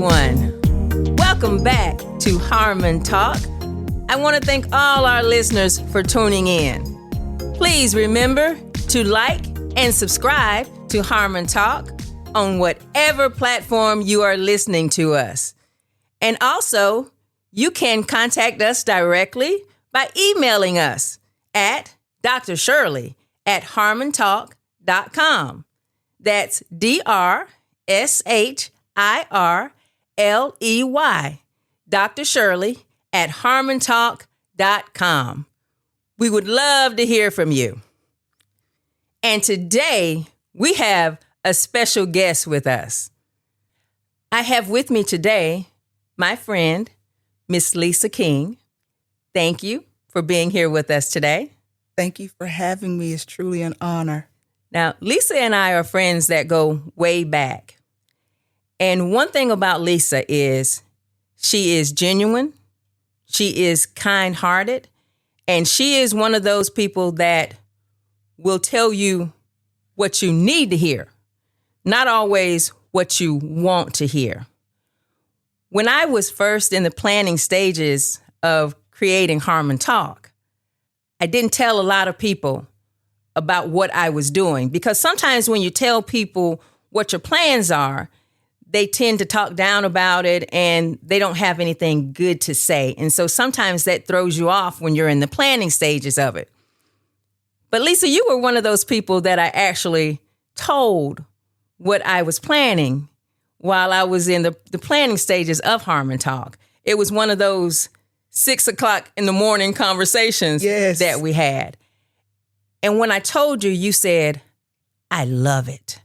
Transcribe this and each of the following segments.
everyone. Welcome back to Harmon Talk. I want to thank all our listeners for tuning in. Please remember to like and subscribe to Harmon Talk on whatever platform you are listening to us. And also, you can contact us directly by emailing us at drshirley@harmontalk.com. That's DRSHIRLEY, Dr. Shirley at harmontalk.com. We would love to hear from you. And today we have a special guest with us. I have with me today my friend, Miss Lisa King. Thank you for being here with us today. Thank you for having me. It's truly an honor. Now, Lisa and I are friends that go way back. And one thing about Lisa is she is genuine, she is kind-hearted, and she is one of those people that will tell you what you need to hear, not always what you want to hear. When I was first in the planning stages of creating Harmon Talk, I didn't tell a lot of people about what I was doing, because sometimes when you tell people what your plans are, they tend to talk down about it and they don't have anything good to say. And so sometimes that throws you off when you're in the planning stages of it. But Lisa, you were one of those people that I actually told what I was planning while I was in the planning stages of Harmon Talk. It was one of those 6 o'clock in the morning conversations that we had. And when I told you, you said, I love it.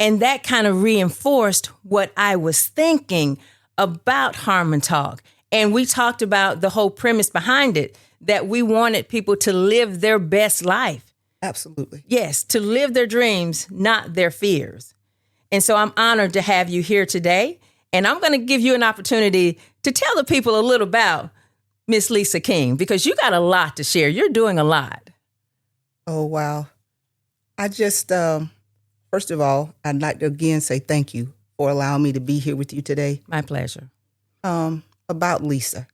And that kind of reinforced what I was thinking about Harmon Talk. And we talked about the whole premise behind it, that we wanted people to live their best life. Absolutely. Yes, to live their dreams, not their fears. And so I'm honored to have you here today. And I'm going to give you an opportunity to tell the people a little about Miss Lisa King, because you got a lot to share. You're doing a lot. Oh, wow. I just, first of all, I'd like to again say thank you for allowing me to be here with you today. My pleasure. About Lisa.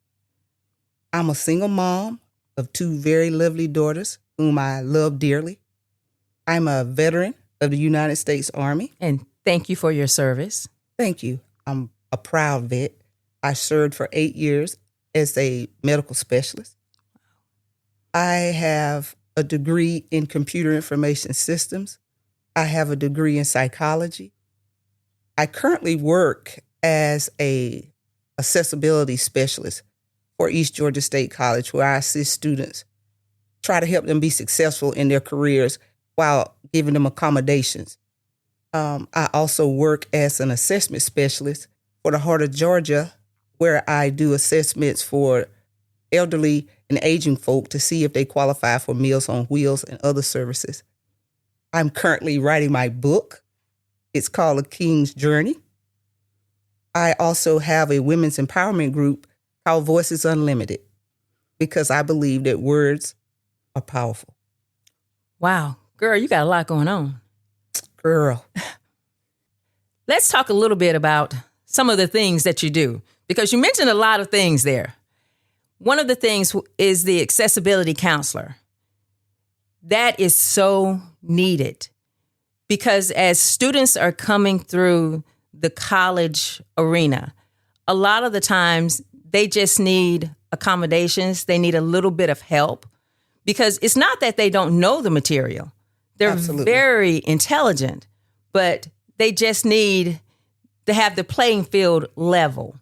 I'm a single mom of 2 very lovely daughters whom I love dearly. I'm a veteran of the United States Army. And thank you for your service. Thank you. I'm a proud vet. I served for 8 years as a medical specialist. I have a degree in computer information systems. I have a degree in psychology. I currently work as a accessibility specialist for East Georgia State College, where I assist students, try to help them be successful in their careers while giving them accommodations. I also work as an assessment specialist for the Heart of Georgia, where I do assessments for elderly and aging folk to see if they qualify for Meals on Wheels and other services. I'm currently writing my book. It's called A King's Journey. I also have a women's empowerment group called Voices Unlimited, because I believe that words are powerful. Wow. Girl, you got a lot going on. Girl. Let's talk a little bit about some of the things that you do, because you mentioned a lot of things there. One of the things is the accessibility counselor. That is so needed, because as students are coming through the college arena, a lot of the times they just need accommodations. They need a little bit of help, because it's not that they don't know the material. They're Absolutely. very intelligent, but they just need to have the playing field level.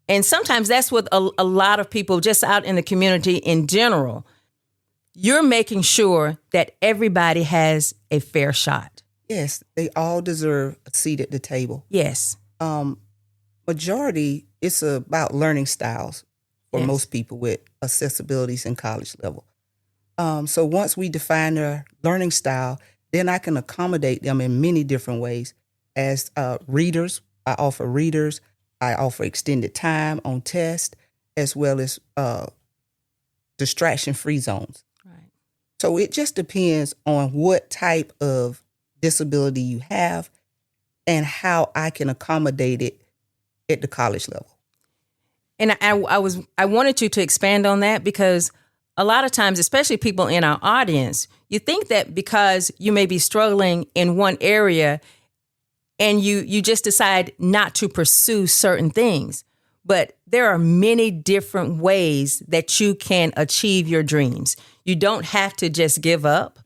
And sometimes that's what a lot of people just out in the community in general, you're making sure that everybody has a fair shot. Yes, they all deserve a seat at the table. Yes. Majority, it's about learning styles for Yes. most people with accessibilities in college level. So once we define their learning style, then I can accommodate them in many different ways. As readers, I offer extended time on test, as well as distraction-free zones. Right. So it just depends on what type of disability you have and how I can accommodate it at the college level. And I wanted you to expand on that, because a lot of times, especially people in our audience, you think that because you may be struggling in one area and you just decide not to pursue certain things. But there are many different ways that you can achieve your dreams. You don't have to just give up.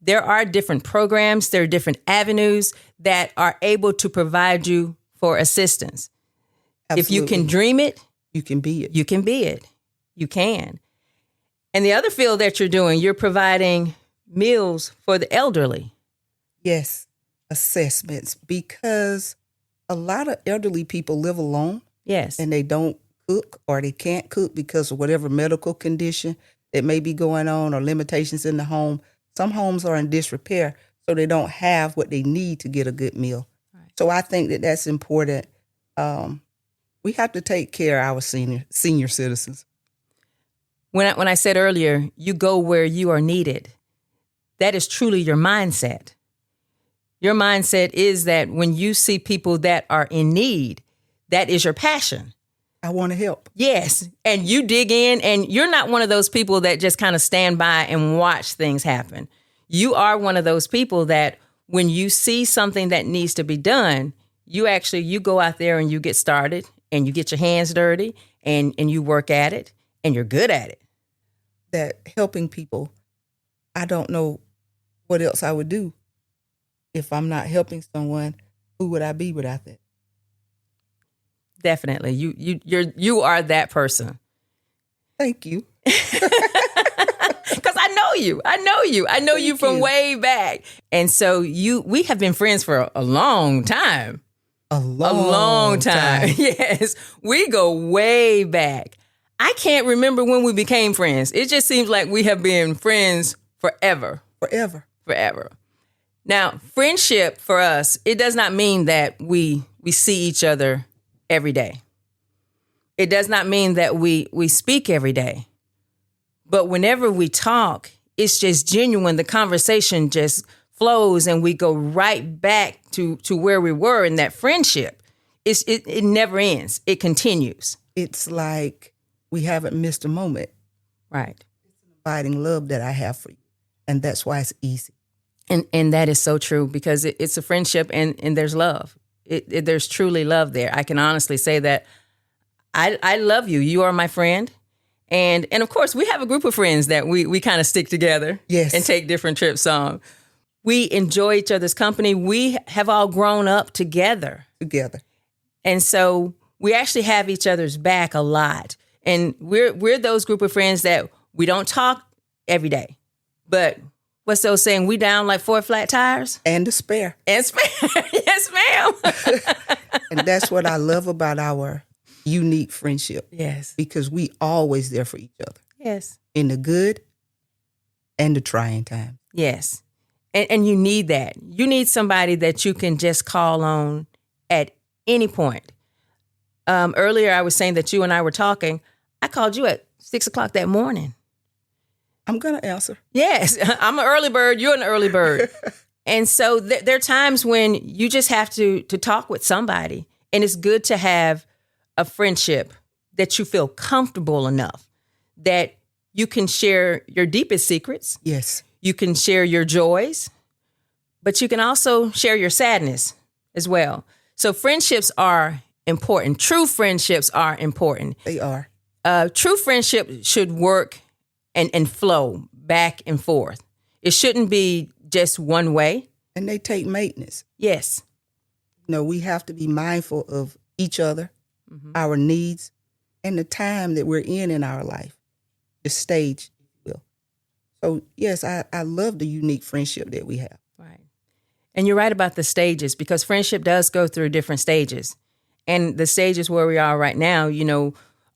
There are different programs, there are different avenues that are able to provide you for assistance. Absolutely. If you can dream it, you can be it. You can be it. You can. And the other field that you're doing, you're providing meals for the elderly. Yes, assessments, because a lot of elderly people live alone. Yes. And they don't cook, or they can't cook because of whatever medical condition that may be going on, or limitations in the home. Some homes are in disrepair, so they don't have what they need to get a good meal. Right. So I think that that's important. We have to take care of our senior citizens. When I said earlier, you go where you are needed, that is truly your mindset. Your mindset is that when you see people that are in need, that is your passion. I want to help. Yes. And you dig in, and you're not one of those people that just kind of stand by and watch things happen. You are one of those people that when you see something that needs to be done, you go out there and you get started, and you get your hands dirty, and you work at it, and you're good at it. That helping people, I don't know what else I would do. If I'm not helping someone, who would I be without that? Definitely. You are that person. Thank you. Because I know you. I know you from way back. And so we have been friends for a long time. A long time. Yes. We go way back. I can't remember when we became friends. It just seems like we have been friends forever. Forever. Now, friendship for us, it does not mean that we see each other every day. It does not mean that we speak every day. But whenever we talk, it's just genuine. The conversation just flows, and we go right back to where we were in that friendship. It never ends. It continues. It's like we haven't missed a moment. Right. It's an abiding love that I have for you. And that's why it's easy. And that is so true, because it's a friendship, and there's love. There's truly love there. I can honestly say that I love you. You are my friend. And of course, we have a group of friends that we kind of stick together. Yes. And take different trips on. We enjoy each other's company. We have all grown up together. And so we actually have each other's back a lot. And we're those group of friends that we don't talk every day. But what's those saying? We down like 4 flat tires? And a spare. Yes, ma'am. And that's what I love about our unique friendship. Yes. Because we always there for each other. Yes. In the good and the trying time. Yes. And you need that. You need somebody that you can just call on at any point. Earlier, I was saying that you and I were talking. I called you at 6:00 that morning. I'm going to answer. Yes. I'm an early bird. You're an early bird. And so there are times when you just have to talk with somebody. And it's good to have a friendship that you feel comfortable enough that you can share your deepest secrets. Yes. You can share your joys, but you can also share your sadness as well. So friendships are important. True friendships are important. They are. True friendship should work and flow back and forth. It shouldn't be just one way. And they take maintenance. Yes. We have to be mindful of each other, our needs, and the time that we're in our life, the stage, if you will. So, yes, I love the unique friendship that we have. Right. And you're right about the stages, because friendship does go through different stages. And the stages where we are right now,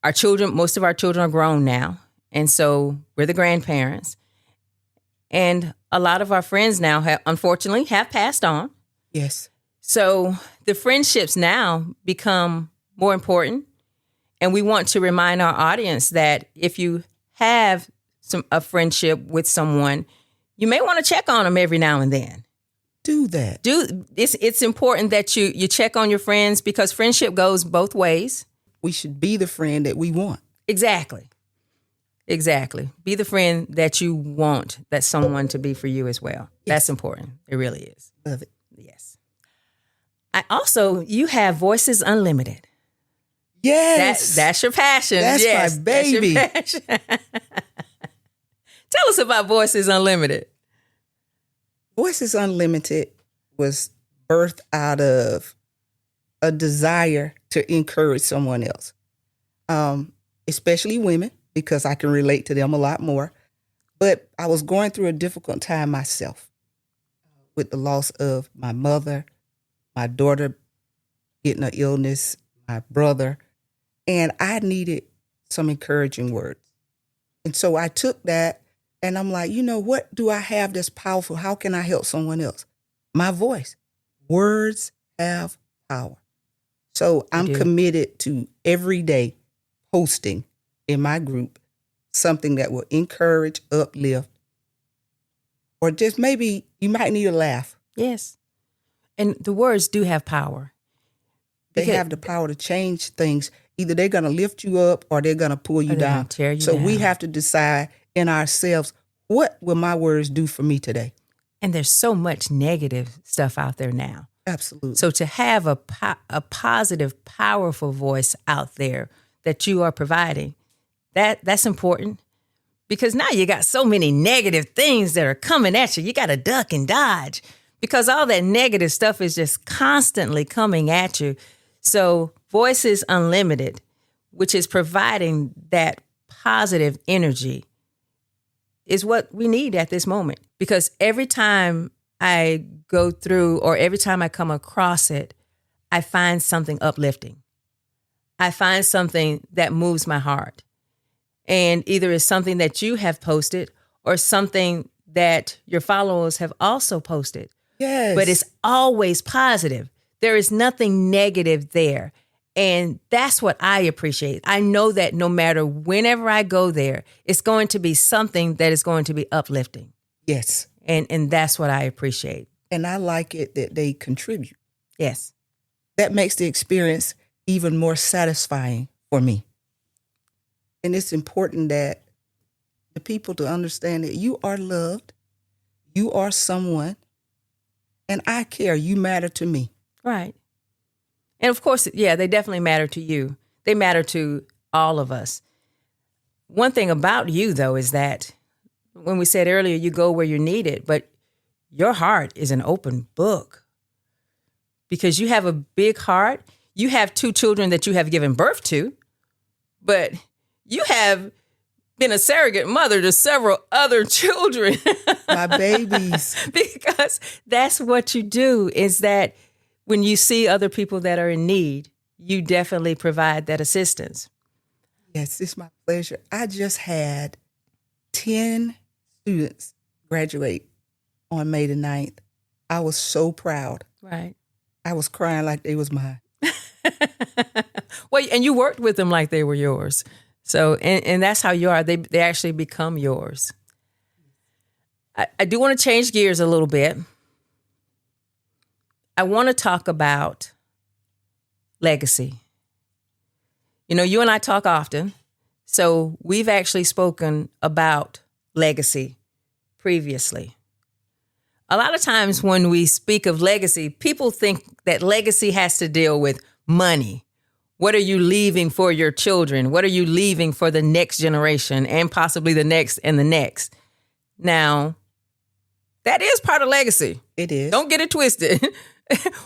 our children, most of our children are grown now. And so we're the grandparents. And a lot of our friends now unfortunately have passed on. Yes. So the friendships now become more important. And we want to remind our audience that if you have a friendship with someone, you may want to check on them every now and then. do that. It's important that you check on your friends, because friendship goes both ways. We should be the friend that we want. Exactly. Be the friend that you want that someone to be for you as well. Yes. That's important. It really is. Love it. Yes. You have Voices Unlimited. Yes. That's your passion. That's yes, my baby. That's your passion. Tell us about Voices Unlimited. Voices Unlimited was birthed out of a desire to encourage someone else, especially women, because I can relate to them a lot more. But I was going through a difficult time myself with the loss of my mother, my daughter getting an illness, my brother, and I needed some encouraging words. And so I took that and I'm like, what do I have that's powerful? How can I help someone else? My voice. Words have power. So I'm committed to every day posting in my group something that will encourage, uplift, or just maybe you might need a laugh. Yes. And the words do have power. They have the power to change things. Either they're going to lift you up or they're going to pull you down. Tear you so down. We have to decide in ourselves, what will my words do for me today? And there's so much negative stuff out there now. Absolutely. So to have a positive, powerful voice out there that you are providing, that's important, because now you got so many negative things that are coming at you. You got to duck and dodge because all that negative stuff is just constantly coming at you. So Voices Unlimited, which is providing that positive energy, is what we need at this moment. Because every time I go through or every time I come across it, I find something uplifting. I find something that moves my heart. And either it's something that you have posted or something that your followers have also posted. Yes. But it's always positive. There is nothing negative there. And that's what I appreciate. I know that no matter whenever I go there, it's going to be something that is going to be uplifting. Yes. And that's what I appreciate. And I like it that they contribute. Yes. That makes the experience even more satisfying for me. And it's important that the people to understand that you are loved, you are someone, and I care, you matter to me. Right. And of course, yeah, they definitely matter to you. They matter to all of us. One thing about you, though, is that when we said earlier, you go where you're needed, but your heart is an open book because you have a big heart. You have 2 children that you have given birth to, but you have been a surrogate mother to several other children. My babies. Because that's what you do, is that when you see other people that are in need, you definitely provide that assistance. Yes, it's my pleasure. I just had 10 students graduate on May the 9th. I was so proud. Right. I was crying like they was mine. Well, and you worked with them like they were yours. So, and that's how you are. They actually become yours. I do want to change gears a little bit. I want to talk about legacy. You and I talk often, so we've actually spoken about legacy previously. A lot of times when we speak of legacy, people think that legacy has to deal with money. What are you leaving for your children? What are you leaving for the next generation and possibly the next and the next? Now, that is part of legacy. It is. Don't get it twisted.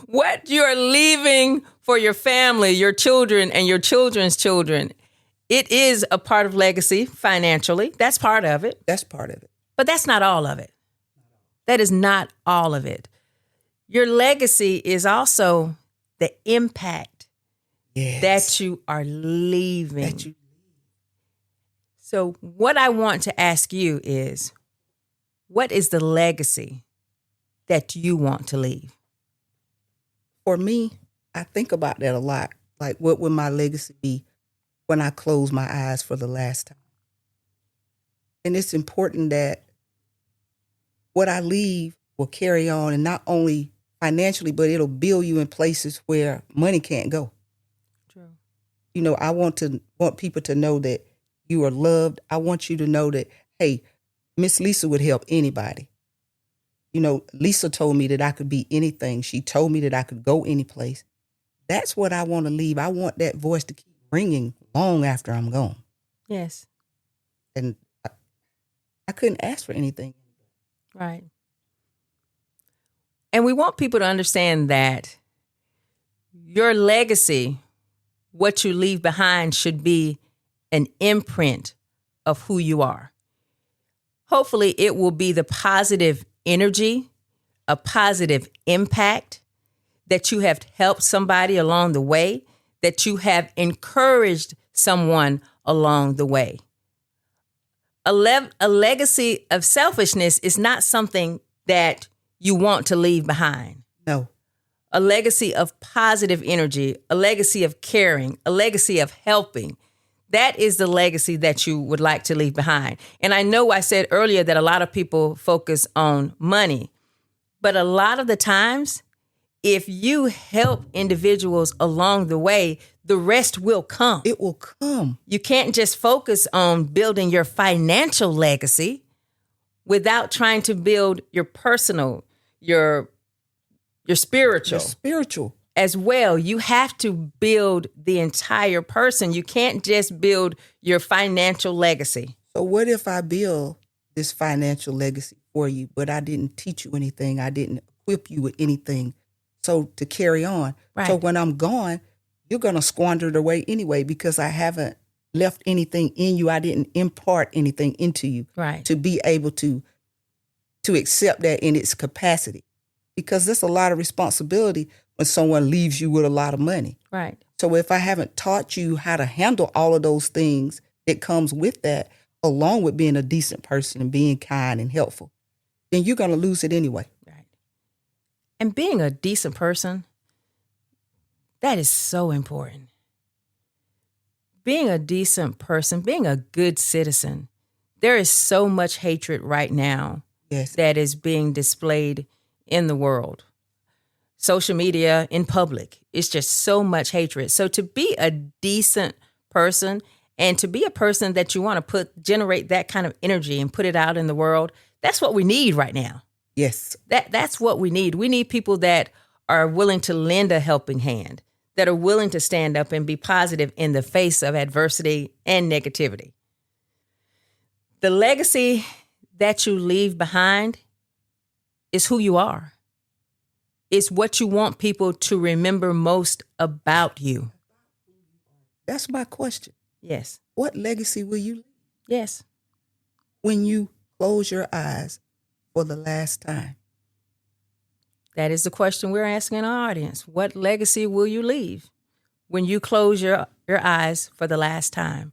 What you're leaving for your family, your children, and your children's children, it is a part of legacy financially. That's part of it. That's part of it. But that's not all of it. That is not all of it. Your legacy is also the impact that you are leaving. So what I want to ask you is, what is the legacy that you want to leave? For me, I think about that a lot. Like, what would my legacy be when I close my eyes for the last time? And it's important that what I leave will carry on, and not only financially, but it'll build you in places where money can't go. True. You know, I want people to know that you are loved. I want you to know that, hey, Miss Lisa would help anybody. You know, Lisa told me that I could be anything. She told me that I could go any place. That's what I want to leave. I want that voice to keep ringing long after I'm gone. Yes. And I couldn't ask for anything. Right. And we want people to understand that your legacy, what you leave behind, should be an imprint of who you are. Hopefully, it will be the positive energy, a positive impact, that you have helped somebody along the way, that you have encouraged someone along the way. A legacy of selfishness is not something that you want to leave behind. No. A legacy of positive energy, a legacy of caring, a legacy of helping. That is the legacy that you would like to leave behind. And I know I said earlier that a lot of people focus on money, but a lot of the times, if you help individuals along the way, the rest will come. It will come. You can't just focus on building your financial legacy without trying to build your personal, your spiritual. Your spiritual. As well. You have to build the entire person. You can't just build your financial legacy. So what if I build this financial legacy for you, but I didn't teach you anything? I didn't equip you with anything. So to carry on. Right. So when I'm gone, you're going to squander it away anyway, because I haven't left anything in you. I didn't impart anything into you. Right. To be able to accept that in its capacity. Because there's a lot of responsibility when someone leaves you with a lot of money. Right. So if I haven't taught you how to handle all of those things that comes with that, along with being a decent person and being kind and helpful, then you're going to lose it anyway. Right. And being a decent person, that is so important. Being a decent person, being a good citizen, there is so much hatred right now. Yes. That is being displayed in the world. Social media, in public, it's just so much hatred. So to be a decent person and to be a person that you want to generate that kind of energy and put it out in the world, that's what we need right now. Yes. That's what we need. We need people that are willing to lend a helping hand, that are willing to stand up and be positive in the face of adversity and negativity. The legacy that you leave behind is who you are. It's what you want people to remember most about you. That's my question. Yes. What legacy will you leave? Yes. When you close your eyes for the last time? That is the question we're asking our audience. What legacy will you leave when you close your eyes for the last time?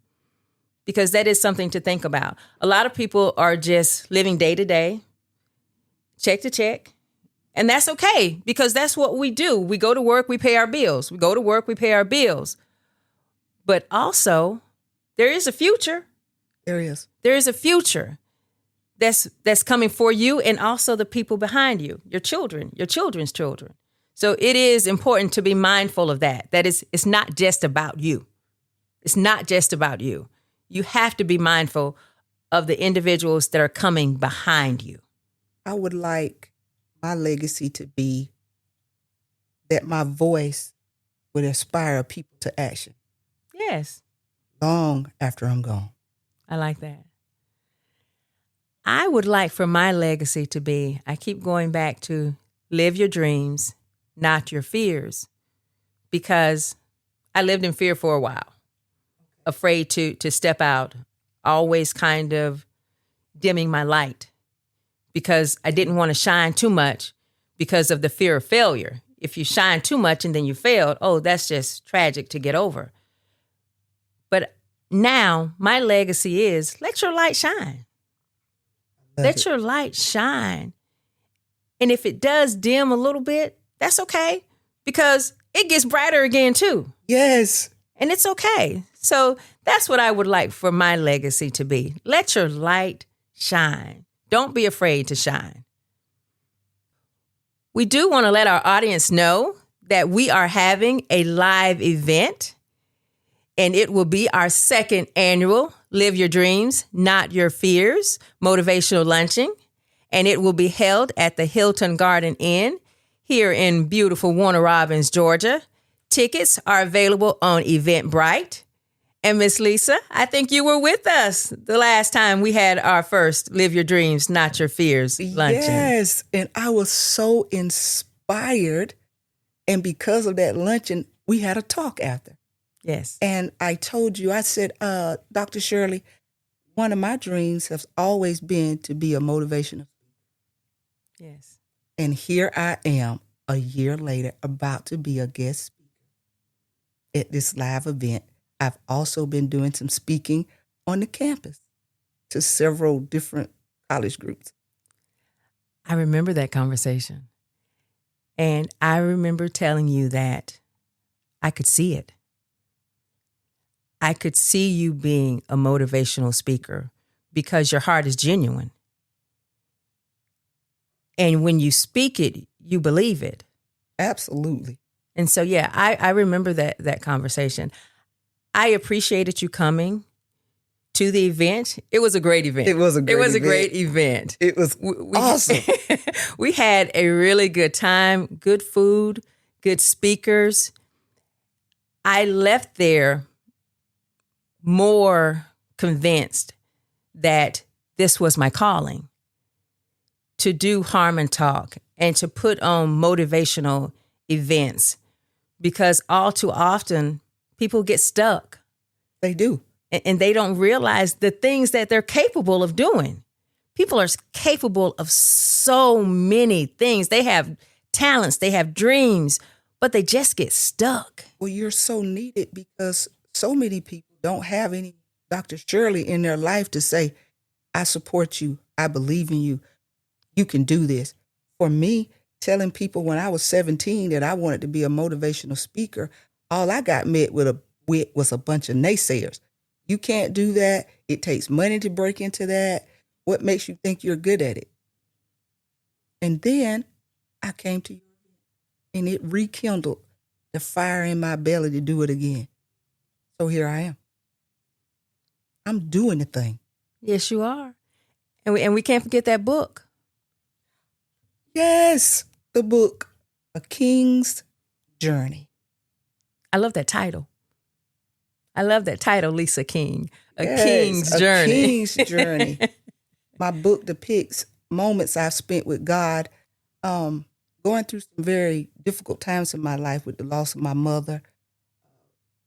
Because that is something to think about. A lot of people are just living day to day, check to check. And that's okay, because that's what we do. We go to work, we pay our bills. We go to work, we pay our bills. But also, there is a future. There is. There is a future that's coming for you and also the people behind you, your children, your children's children. So it is important to be mindful of that. That is, it's not just about you. It's not just about you. You have to be mindful of the individuals that are coming behind you. I would like my legacy to be that my voice would inspire people to action. Yes. Long after I'm gone. I like that. I would like for my legacy to be, I keep going back to live your dreams, not your fears, because I lived in fear for a while, afraid to step out, always kind of dimming my light because I didn't want to shine too much because of the fear of failure. If you shine too much and then you failed, oh, that's just tragic to get over. But now my legacy is let your light shine. Let your light shine. And if it does dim a little bit, that's okay, because it gets brighter again too. Yes. And it's okay. So that's what I would like for my legacy to be. Let your light shine. Don't be afraid to shine. We do want to let our audience know that we are having a live event, and it will be our second annual Live Your Dreams, Not Your Fears motivational luncheon, and it will be held at the Hilton Garden Inn here in beautiful Warner Robins, Georgia. Tickets are available on Eventbrite. And Miss Lisa, I think you were with us the last time we had our first Live Your Dreams, Not Your Fears luncheon. Yes, and I was so inspired. And because of that luncheon, we had a talk after. Yes. And I told you, I said, Dr. Shirley, one of my dreams has always been to be a motivational speaker. Yes. And here I am, a year later, about to be a guest speaker at this live event. I've also been doing some speaking on the campus to several different college groups. I remember that conversation. And I remember telling you that I could see it. I could see you being a motivational speaker because your heart is genuine. And when you speak it, you believe it. Absolutely. And so, yeah, I remember that conversation. I appreciated you coming to the event. It was a great event. It was a great event. It was awesome. We had a really good time, good food, good speakers. I left there more convinced that this was my calling, to do Harmon Talk and to put on motivational events, because all too often people get stuck. They do. And they don't realize the things that they're capable of doing. People are capable of so many things. They have talents, they have dreams, but they just get stuck. Well, you're so needed because so many people don't have any Dr. Shirley in their life to say, I support you, I believe in you, you can do this. For me, telling people when I was 17 that I wanted to be a motivational speaker, all I got met with was a bunch of naysayers. You can't do that. It takes money to break into that. What makes you think you're good at it? And then I came to you, and it rekindled the fire in my belly to do it again. So here I am. I'm doing the thing. Yes, you are. And we can't forget that book. Yes, the book, A King's Journey. I love that title. Lisa King. Yes, King's Journey. A King's Journey. My book depicts moments I've spent with God, going through some very difficult times in my life with the loss of my mother,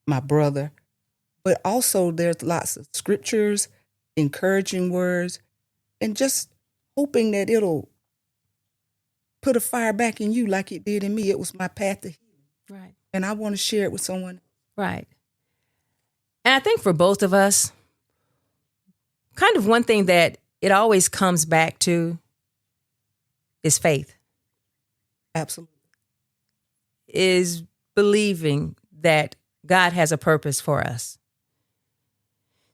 my brother. But also there's lots of scriptures, encouraging words, and just hoping that it'll put a fire back in you like it did in me. It was my path to healing. Right. And I want to share it with someone. Right. And I think for both of us, kind of one thing that it always comes back to is faith. Absolutely. Is believing that God has a purpose for us.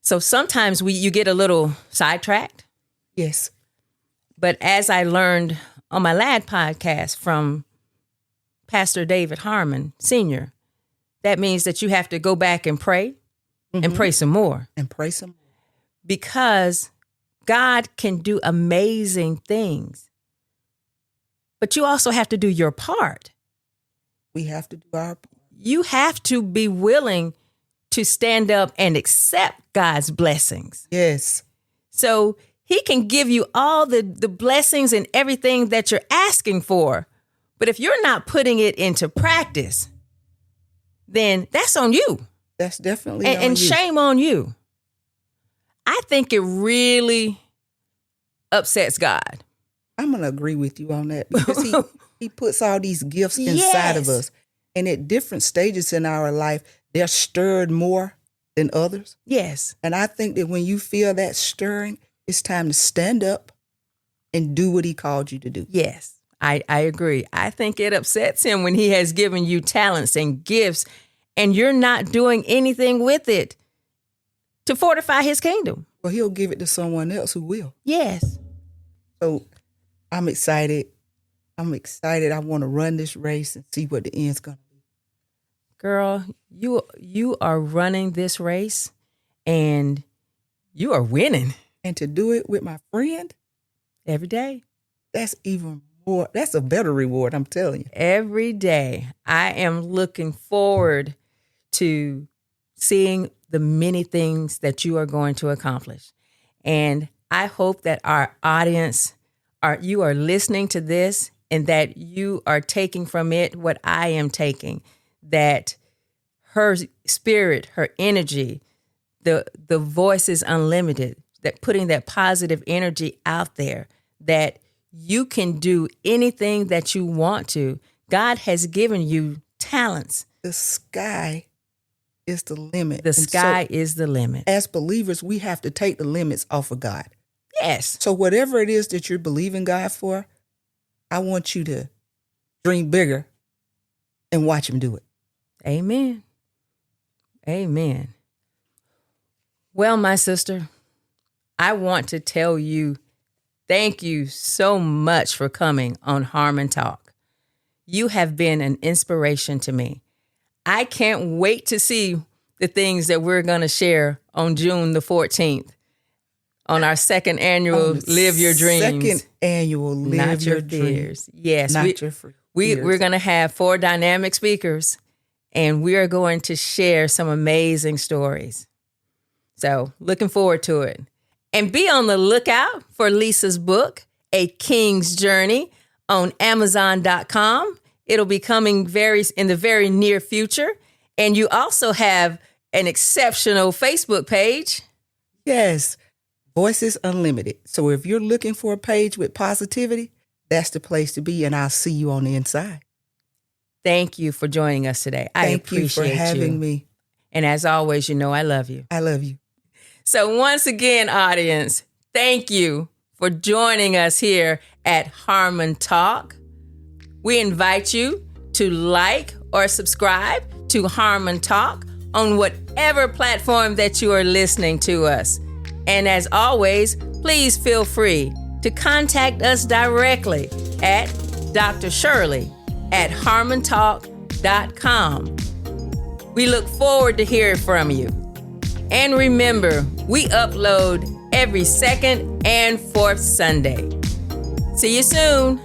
So sometimes you get a little sidetracked. Yes. But as I learned on my LAD podcast from Pastor David Harmon, Sr., that means that you have to go back and pray and pray some more. And pray some more. Because God can do amazing things. But you also have to do your part. We have to do our part. You have to be willing to stand up and accept God's blessings. Yes. So he can give you all the blessings and everything that you're asking for. But if you're not putting it into practice, then that's on you. That's definitely on you. And shame on you. I think it really upsets God. I'm going to agree with you on that because he puts all these gifts inside of us. And at different stages in our life, they're stirred more than others. Yes. And I think that when you feel that stirring, it's time to stand up and do what he called you to do. Yes, I agree. I think it upsets him when he has given you talents and gifts and you're not doing anything with it to fortify his kingdom. Well, he'll give it to someone else who will. Yes. So I'm excited I'm excited. I want to run this race and see what the end's going to be. Girl, you are running this race and you are winning. And to do it with my friend Every day. That's even more. That's a better reward, I'm telling you. Every day. I am looking forward to seeing the many things that you are going to accomplish. And I hope that our audience, you are listening to this and that you are taking from it what I am taking, that her spirit, her energy, the voice is unlimited, that putting that positive energy out there, that you can do anything that you want to. God has given you talents. The sky is the limit. The sky is the limit. As believers, we have to take the limits off of God. Yes. So whatever it is that you're believing God for, I want you to dream bigger and watch him do it. Amen. Amen. Well, my sister, I want to tell you, thank you so much for coming on Harmon Talk. You have been an inspiration to me. I can't wait to see the things that we're going to share on June the 14th on our second annual Live Your Dreams. Second annual Live Your Fears. Yes. Not your fears. We're going to have 4 dynamic speakers, and we are going to share some amazing stories. So looking forward to it. And be on the lookout for Lisa's book, A King's Journey, on Amazon.com. It'll be coming in the very near future. And you also have an exceptional Facebook page. Yes, Voices Unlimited. So if you're looking for a page with positivity, that's the place to be, and I'll see you on the inside. Thank you for joining us today. I appreciate you. Thank you for having me. And as always, I love you. I love you. So once again, audience, thank you for joining us here at Harmon Talk. We invite you to like or subscribe to Harmon Talk on whatever platform that you are listening to us. And as always, please feel free to contact us directly at Dr. Shirley at harmontalk.com. We look forward to hearing from you. And remember, we upload every second and fourth Sunday. See you soon.